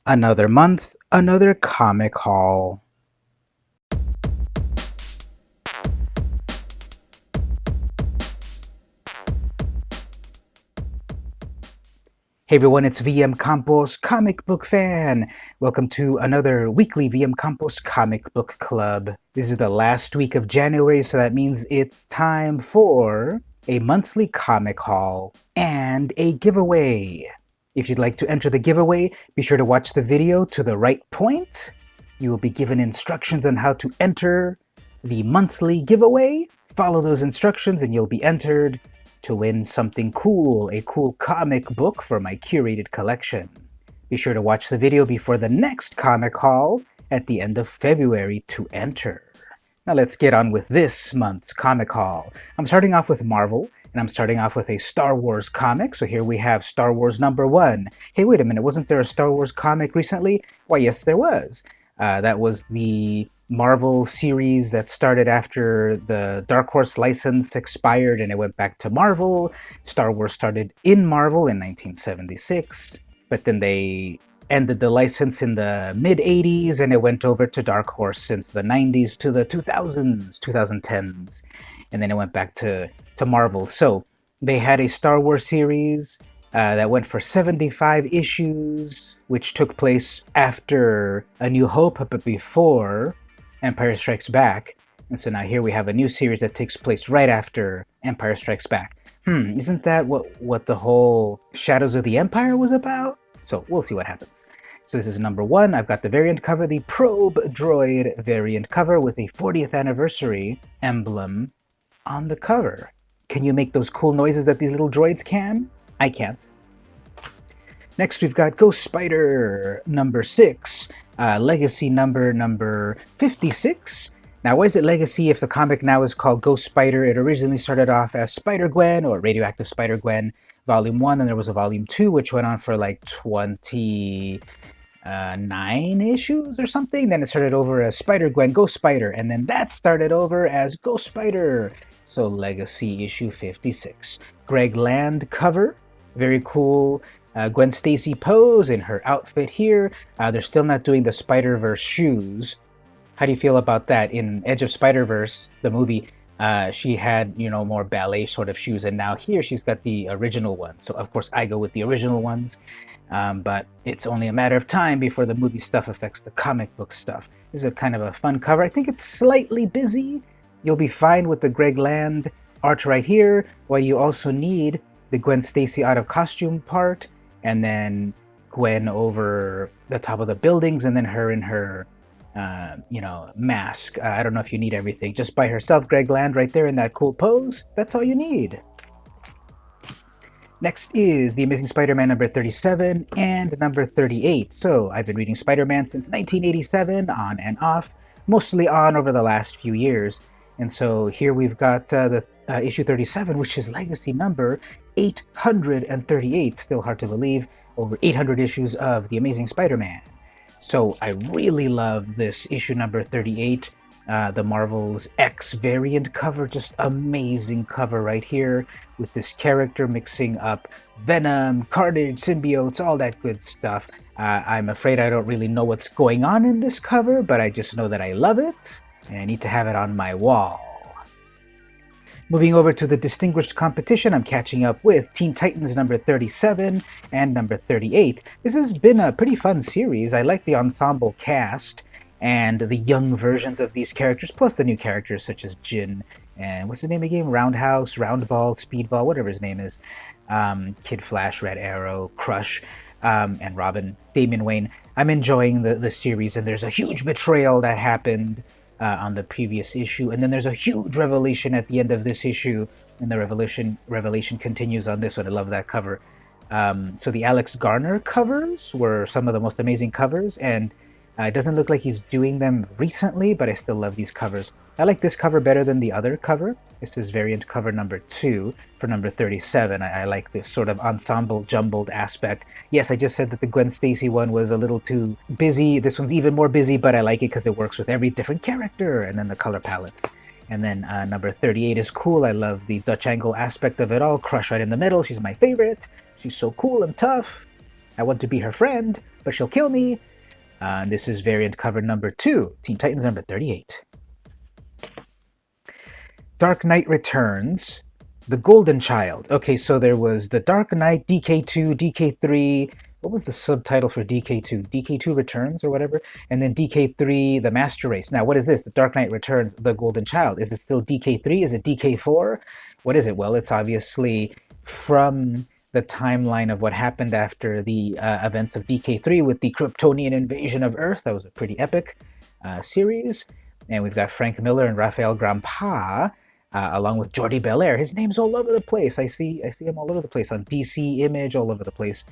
Another month, another comic haul. Hey everyone, it's VM Campos, comic book fan. Welcome to another weekly VM Campos comic book club. This is the last week of January, so that means it's time for a monthly comic haul and a giveaway. If you'd like to enter the giveaway, be sure to watch the video to the right point. You will be given instructions on how to enter the monthly giveaway. Follow those instructions and you'll be entered to win something cool, a cool comic book for my curated collection. Be sure to watch the video before the next comic haul at the end of February to enter. Now let's get on with this month's comic haul. I'm starting off with Marvel, and I'm starting off with a Star Wars comic. So here we have Star Wars #1. Hey, wait a minute, wasn't there a Star Wars comic recently? Why, yes, there was. That was the Marvel series that started after the Dark Horse license expired and it went back to Marvel. Star Wars started in Marvel in 1976, but then they ended the license in the mid-80s and it went over to Dark Horse since the 90s to the 2000s, 2010s, and then it went back to Marvel. So they had a Star Wars series that went for 75 issues, which took place after A New Hope, but before Empire Strikes Back. And so now here we have a new series that takes place right after Empire Strikes Back. Isn't that what the whole Shadows of the Empire was about? So we'll see what happens. So this is #1. I've got the variant cover, the Probe Droid variant cover with a 40th anniversary emblem on the cover. Can you make those cool noises that these little droids can? I can't. Next, we've got Ghost Spider #6, Legacy number 56. Now, why is it Legacy if the comic now is called Ghost Spider? It originally started off as Spider-Gwen, or Radioactive Spider-Gwen, Volume 1, and there was a Volume 2, which went on for like 29 issues or something. Then it started over as Spider-Gwen, Ghost Spider, and then that started over as Ghost Spider. So Legacy issue 56. Greg Land cover, very cool. Gwen Stacy pose in her outfit here. They're still not doing the Spider-Verse shoes. How do you feel about that? In Edge of Spider-Verse, the movie, she had, more ballet sort of shoes, and now here she's got the original ones. So of course I go with the original ones, but it's only a matter of time before the movie stuff affects the comic book stuff. This is a kind of a fun cover. I think it's slightly busy. You'll be fine with the Greg Land art right here, while you also need the Gwen Stacy out of costume part, and then Gwen over the top of the buildings, and then her in her, mask. I don't know if you need everything. Just by herself, Greg Land right there in that cool pose. That's all you need. Next is The Amazing Spider-Man #37 and #38. So I've been reading Spider-Man since 1987, on and off, mostly on over the last few years. And so here we've got the issue 37, which is Legacy number 838. Still hard to believe. Over 800 issues of The Amazing Spider-Man. So I really love this issue number 38. The Marvel's X variant cover, just amazing cover right here with this character mixing up Venom, Carnage, symbiotes, all that good stuff. I'm afraid I don't really know what's going on in this cover, but I just know that I love it and I need to have it on my wall. Moving over to the distinguished competition, I'm catching up with Teen Titans #37 and #38. This has been a pretty fun series. I like the ensemble cast and the young versions of these characters, plus the new characters such as Jin and what's his name again? Roundhouse, Roundball, Speedball, whatever his name is. Kid Flash, Red Arrow, Crush, and Robin, Damian Wayne. I'm enjoying the series, and there's a huge betrayal that happened on the previous issue, and then there's a huge revelation at the end of this issue, and the revelation continues on this one. I love that cover. So the Alex Garner covers were some of the most amazing covers, and it doesn't look like he's doing them recently, but I still love these covers. I like this cover better than the other cover. This is variant cover #2 for #37. I like this sort of ensemble jumbled aspect. Yes, I just said that the Gwen Stacy one was a little too busy. This one's even more busy, but I like it because it works with every different character, and then the color palettes. And then #38 is cool. I love the Dutch angle aspect of it all. Crush right in the middle. She's my favorite. She's so cool and tough. I want to be her friend, but she'll kill me. This is variant cover number 2, Teen Titans number 38. Dark Knight Returns, The Golden Child. Okay, so there was the Dark Knight, DK2, DK3. What was the subtitle for DK2? DK2 Returns or whatever? And then DK3, The Master Race. Now, what is this? The Dark Knight Returns, The Golden Child. Is it still DK3? Is it DK4? What is it? Well, it's obviously from the timeline of what happened after the events of DK3 with the Kryptonian invasion of Earth. That was a pretty epic series. And we've got Frank Miller and Rafael Grampa, along with Jordi Belair. His name's all over the place. I see him all over the place on DC Image, all over the place.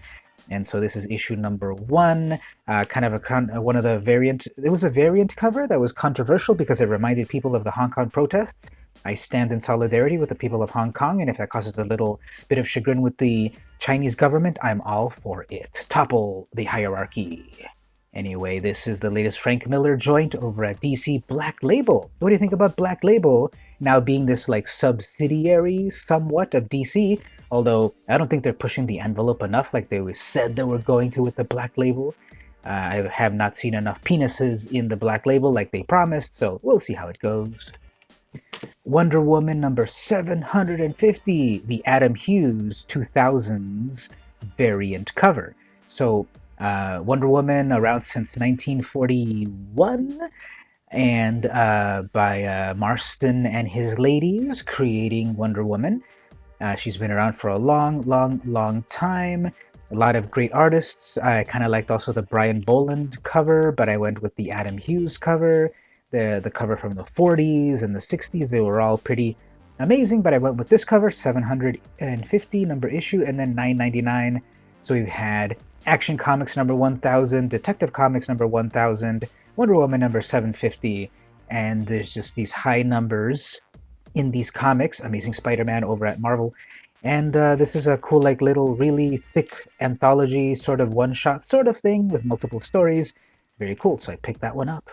And so this is issue number 1, kind of one of the variant. It was a variant cover that was controversial because it reminded people of the Hong Kong protests. I stand in solidarity with the people of Hong Kong, and if that causes a little bit of chagrin with the Chinese government, I'm all for it. Topple the hierarchy. Anyway, this is the latest Frank Miller joint over at DC Black Label. What do you think about Black Label now being this like subsidiary somewhat of DC? Although I don't think they're pushing the envelope enough like they always said they were going to with the Black Label. I have not seen enough penises in the Black Label like they promised, so we'll see how it goes. Wonder Woman number 750, the Adam Hughes 2000s variant cover. So Wonder Woman around since 1941, and by Marston and his ladies creating Wonder Woman. She's been around for a long time. A lot of great artists. I kind of liked also the Brian Boland cover, but I went with the Adam Hughes cover, the cover from the 40s and the 60s. They were all pretty amazing, but I went with this cover, 750 number issue, and then $9.99. So we've had Action Comics number 1000, Detective Comics number 1000, Wonder Woman number 750, and there's just these high numbers in these comics. Amazing Spider-Man over at Marvel. And this is a cool, like, little, really thick anthology, sort of one-shot sort of thing with multiple stories. Very cool, so I picked that one up.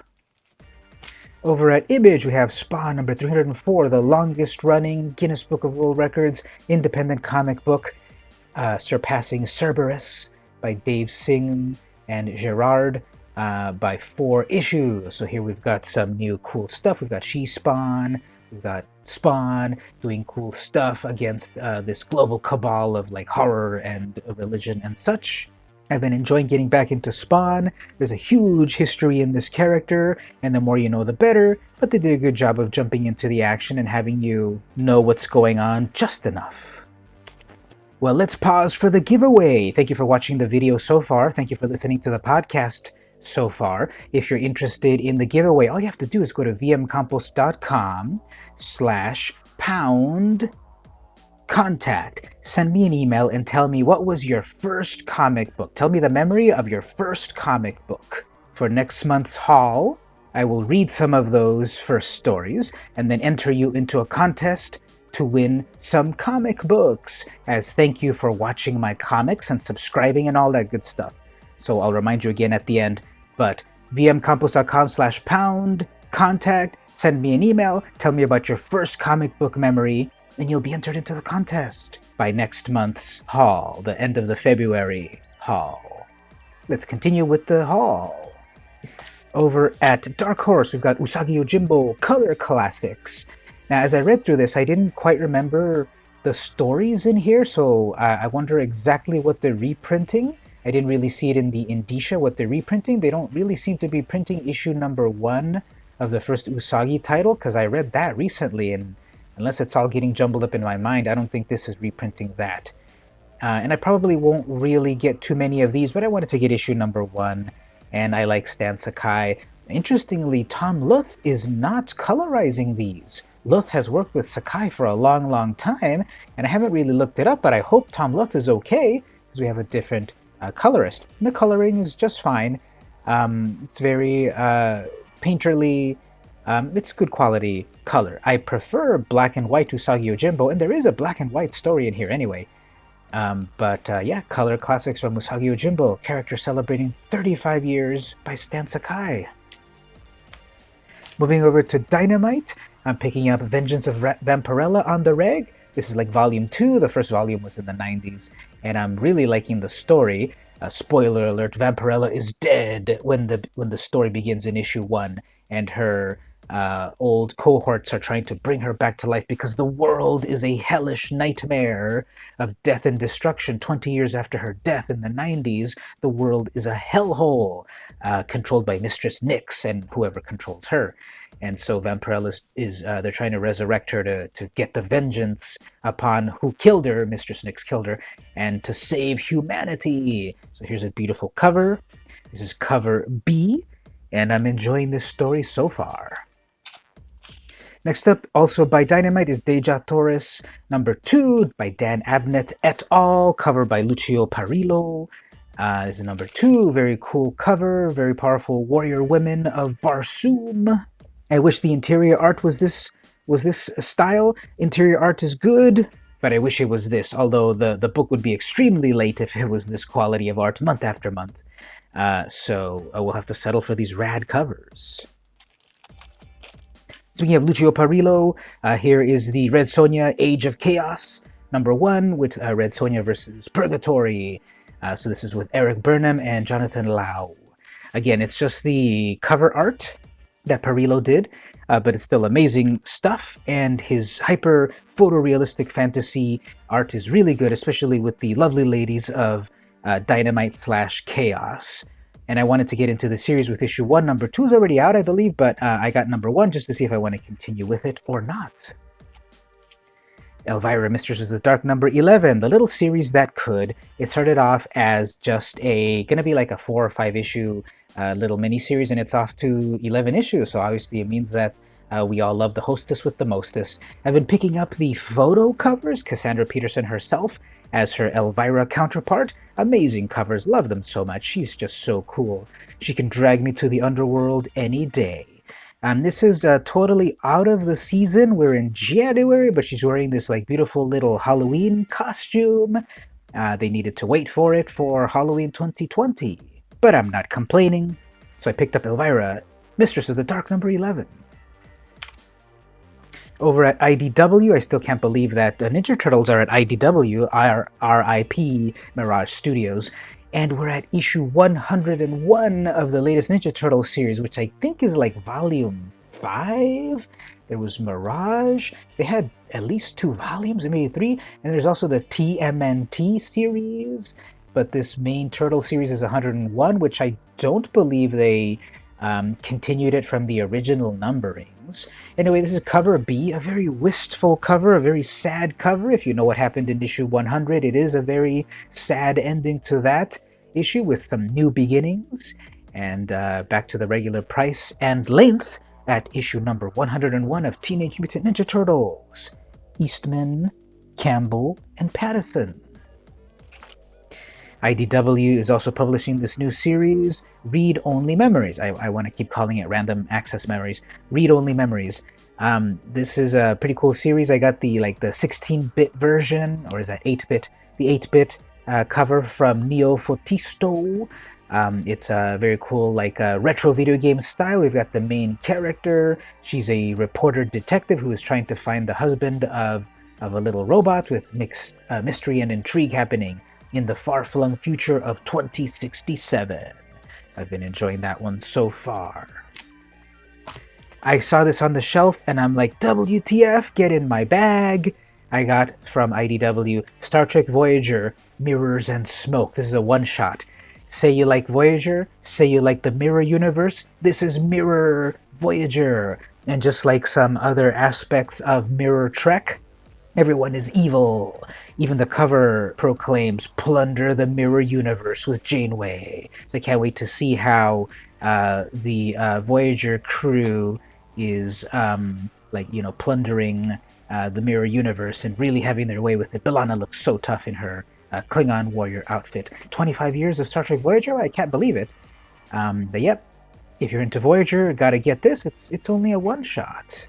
Over at Image, we have Spawn number 304, the longest-running Guinness Book of World Records independent comic book, surpassing Cerberus by Dave Singh and Gerard by 4 issues. So here we've got some new cool stuff. We've got She-Spawn, we've got Spawn doing cool stuff against this global cabal of like horror and religion and such. I've been enjoying getting back into Spawn. There's a huge history in this character, and the more you know, the better, but they did a good job of jumping into the action and having you know what's going on just enough. Well, let's pause for the giveaway. Thank you for watching the video so far. Thank you for listening to the podcast so far. If you're interested in the giveaway, all you have to do is go to vmcampos.com/pound-contact. Send me an email and tell me what was your first comic book. Tell me the memory of your first comic book. For next month's haul, I will read some of those first stories and then enter you into a contest to win some comic books as thank you for watching my comics and subscribing and all that good stuff. So I'll remind you again at the end, but vmcampos.com/pound-contact, send me an email, tell me about your first comic book memory, and you'll be entered into the contest by next month's haul, the end of the February haul. Let's continue with the haul. Over at Dark Horse, we've got Usagi Yojimbo Color Classics. Now, as I read through this, I didn't quite remember the stories in here, so I wonder exactly what they're reprinting. I didn't really see it in the indicia what they're reprinting. They don't really seem to be printing issue number 1 of the first Usagi title, because I read that recently, and unless it's all getting jumbled up in my mind, I don't think this is reprinting that. And I probably won't really get too many of these, but I wanted to get issue number 1, and I like Stan Sakai. Interestingly, Tom Luth is not colorizing these. Luth has worked with Sakai for a long time, and I haven't really looked it up, but I hope Tom Luth is okay, because we have a different colorist. And the coloring is just fine. It's very painterly. It's good quality color. I prefer black and white Usagi Yojimbo, and there is a black and white story in here anyway. But yeah, Color Classics from Usagi Yojimbo, character celebrating 35 years by Stan Sakai. Moving over to Dynamite, I'm picking up Vengeance of Vampirella on the reg. This is like volume 2. The first volume was in the 90s, and I'm really liking the story. Spoiler alert: Vampirella is dead when the story begins in issue 1, and her old cohorts are trying to bring her back to life because the world is a hellish nightmare of death and destruction. 20 years after her death in the 90s, the world is a hellhole controlled by Mistress Nyx and whoever controls her. And so Vampirella is they're trying to resurrect her to get the vengeance upon who killed her. Mistress Nyx killed her, and to save humanity. So here's a beautiful cover. This is cover B, and I'm enjoying this story so far. Next up, also by Dynamite, is Dejah Thoris, number 2, by Dan Abnett et al., cover by Lucio Parillo. This is number 2, very cool cover, very powerful warrior women of Barsoom. I wish the interior art was this style. Interior art is good, but I wish it was this, although the book would be extremely late if it was this quality of art month after month. So we'll have to settle for these rad covers. Speaking of Lucio Parillo, here is the Red Sonja Age of Chaos, number 1, with Red Sonja versus Purgatory. So this is with Eric Burnham and Jonathan Lau. Again, it's just the cover art that Parillo did, but it's still amazing stuff, and his hyper photorealistic fantasy art is really good, especially with the lovely ladies of Dynamite / Chaos. And I wanted to get into the series with issue 1. Number 2 is already out, I believe, but I got number 1 just to see if I want to continue with it or not. Elvira, Mistress of the Dark, number 11, the little series that could. It started off as just gonna be like a 4 or 5 issue little mini-series, and it's off to 11 issues, so obviously it means that we all love the hostess with the mostess. I've been picking up the photo covers, Cassandra Peterson herself as her Elvira counterpart. Amazing covers, love them so much. She's just so cool. She can drag me to the underworld any day. This is totally out of the season. We're in January, but she's wearing this like beautiful little Halloween costume. They needed to wait for it for Halloween 2020, but I'm not complaining. So I picked up Elvira, Mistress of the Dark, number 11. Over at IDW, I still can't believe that Ninja Turtles are at IDW, RIP Mirage Studios, and we're at issue 101 of the latest Ninja Turtles series, which I think is like volume 5. There was Mirage. They had at least 2 volumes, maybe 3, and there's also the TMNT series, but this main Turtle series is 101, which I don't believe they continued it from the original numberings. Anyway, this is cover B, a very wistful cover, a very sad cover. If you know what happened in issue 100, it is a very sad ending to that issue with some new beginnings, and back to the regular price and length at issue number 101 of Teenage Mutant Ninja Turtles. Eastman, Campbell, and Pattison. IDW is also publishing this new series, Read Only Memories. I want to keep calling it Random Access Memories. Read Only Memories. This is a pretty cool series. I got the 16-bit version, or is that 8-bit? The 8-bit cover from Neo Fotisto. It's a very cool retro video game style. We've got the main character. She's a reporter detective who is trying to find the husband of a little robot, with mixed mystery and intrigue happening in the far-flung future of 2067. I've been enjoying that one so far. I saw this on the shelf and I'm like, WTF, get in my bag. I got from IDW Star Trek Voyager, Mirrors and Smoke. This is a one-shot. Say you like Voyager, say you like the Mirror Universe, this is Mirror Voyager. And just like some other aspects of Mirror Trek, everyone is evil. Even the cover proclaims, plunder the Mirror Universe with Janeway. So I can't wait to see how the Voyager crew is plundering the Mirror Universe and really having their way with it. B'Elanna looks so tough in her Klingon warrior outfit. 25 years of Star Trek Voyager? I can't believe it. But yep, if you're into Voyager, gotta get this. It's only a one-shot.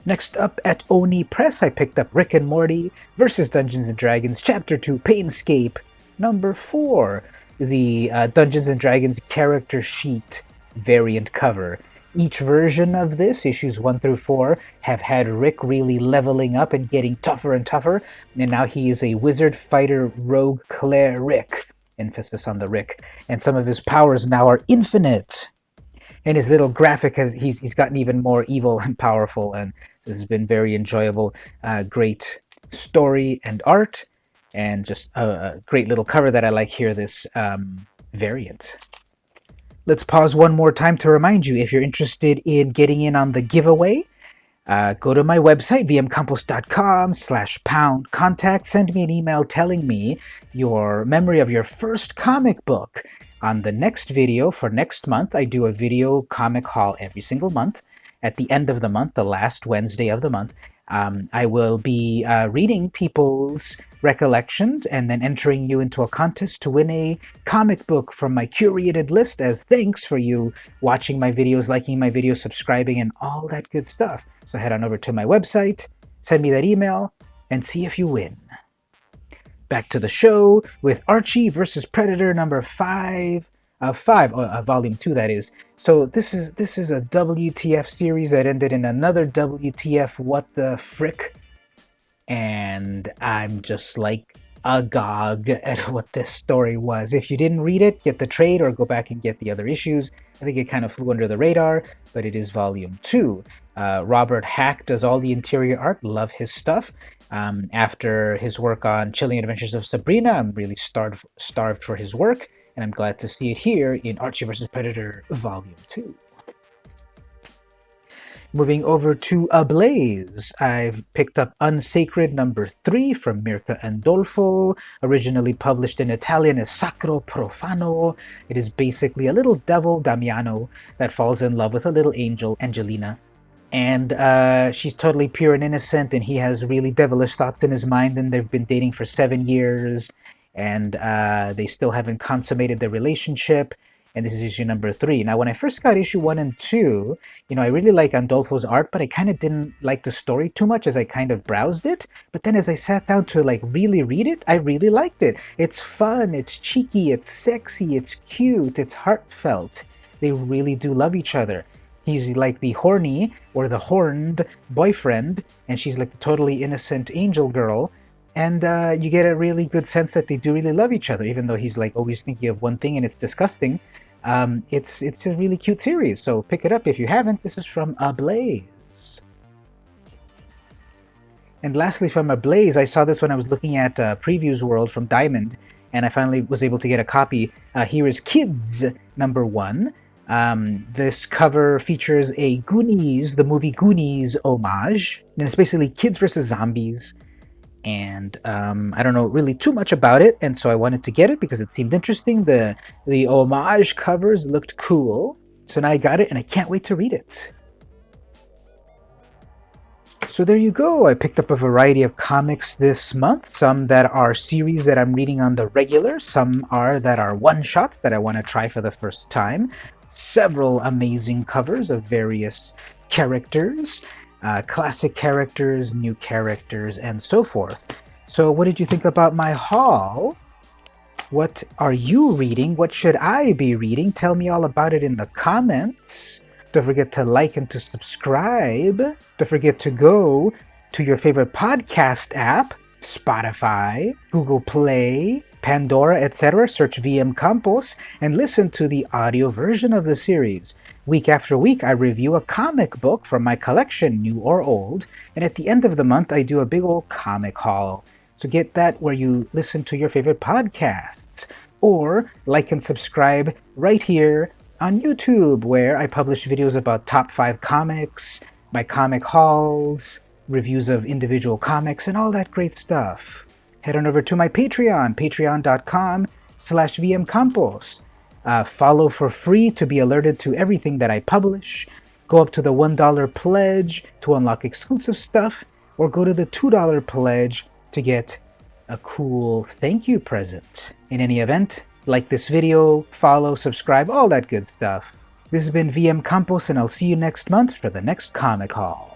Next up at Oni Press, I picked up Rick and Morty vs. Dungeons & Dragons Chapter 2 Painscape number 4, the Dungeons & Dragons character sheet variant cover. Each version of this, issues 1 through 4, have had Rick really leveling up and getting tougher and tougher, and now he is a wizard fighter rogue cleric. emphasis on the Rick. And some of his powers now are infinite. And his little graphic he's gotten even more evil and powerful, and this has been very enjoyable. Great story and art, and just a great little cover that I like here, this variant. Let's pause one more time to remind you, if you're interested in getting in on the giveaway, go to my website, vmcampos.com/pound contact. Send me an email telling me your memory of your first comic book. On the next video for next month, I do a video comic haul every single month. At the end of the month, the last Wednesday of the month, I will be reading people's recollections and then entering you into a contest to win a comic book from my curated list as thanks for you watching my videos, liking my videos, subscribing, and all that good stuff. So head on over to my website, send me that email, and see if you win. Back to the show with Archie versus Predator number 5, volume 2, that is. So this is a WTF series that ended in another WTF what the frick, and I'm just like agog at what this story was. If you didn't read it, get the trade or go back and get the other issues. I think it kind of flew under the radar, but it is volume 2. Robert Hack does all the interior art. Love his stuff. After his work on Chilling Adventures of Sabrina, I'm really starved for his work, and I'm glad to see it here in Archie vs. Predator Volume 2. Moving over to Ablaze, I've picked up Unsacred number 3 from Mirka Andolfo, originally published in Italian as Sacro Profano. It is basically a little devil, Damiano, that falls in love with a little angel, Angelina. And she's totally pure and innocent, and he has really devilish thoughts in his mind, and they've been dating for 7 years, and they still haven't consummated their relationship, and this is issue number 3. Now, when I first got issue 1 and 2, I really like Andolfo's art, but I kind of didn't like the story too much as I kind of browsed it, but then as I sat down to really read it, I really liked it. It's fun, it's cheeky, it's sexy, it's cute, it's heartfelt. They really do love each other. He's like the horny or the horned boyfriend, and she's like the totally innocent angel girl. And you get a really good sense that they do really love each other, even though he's like always thinking of one thing and it's disgusting. It's a really cute series, so pick it up if you haven't. This is from Ablaze. And lastly, from Ablaze, I saw this when I was looking at Previews World from Diamond, and I finally was able to get a copy. Here is Kids number 1. This cover features a Goonies, the movie Goonies homage, and it's basically kids versus zombies, and I don't know really too much about it, and so I wanted to get it because it seemed interesting. The homage covers looked cool, so now I got it and I can't wait to read it. So there you go. I picked up a variety of comics this month, some that are series that I'm reading on the regular, some that are one-shots that I want to try for the first time, several amazing covers of various characters, classic characters, new characters, and so forth. So what did you think about my haul? What are you reading? What should I be reading? Tell me all about it in the comments. Don't forget to like and to subscribe. Don't forget to go to your favorite podcast app, Spotify, Google Play, Pandora, etc. Search VM Campos and listen to the audio version of the series. Week after week, I review a comic book from my collection, new or old, and at the end of the month, I do a big old comic haul. So get that where you listen to your favorite podcasts, or like and subscribe right here on YouTube, where I publish videos about top 5 comics, my comic hauls, reviews of individual comics, and all that great stuff. Head on over to my Patreon, patreon.com/vmcampos. Follow for free to be alerted to everything that I publish. Go up to the $1 pledge to unlock exclusive stuff, or go to the $2 pledge to get a cool thank you present. In any event, like this video, follow, subscribe, all that good stuff. This has been VM Campos, and I'll see you next month for the next comic haul.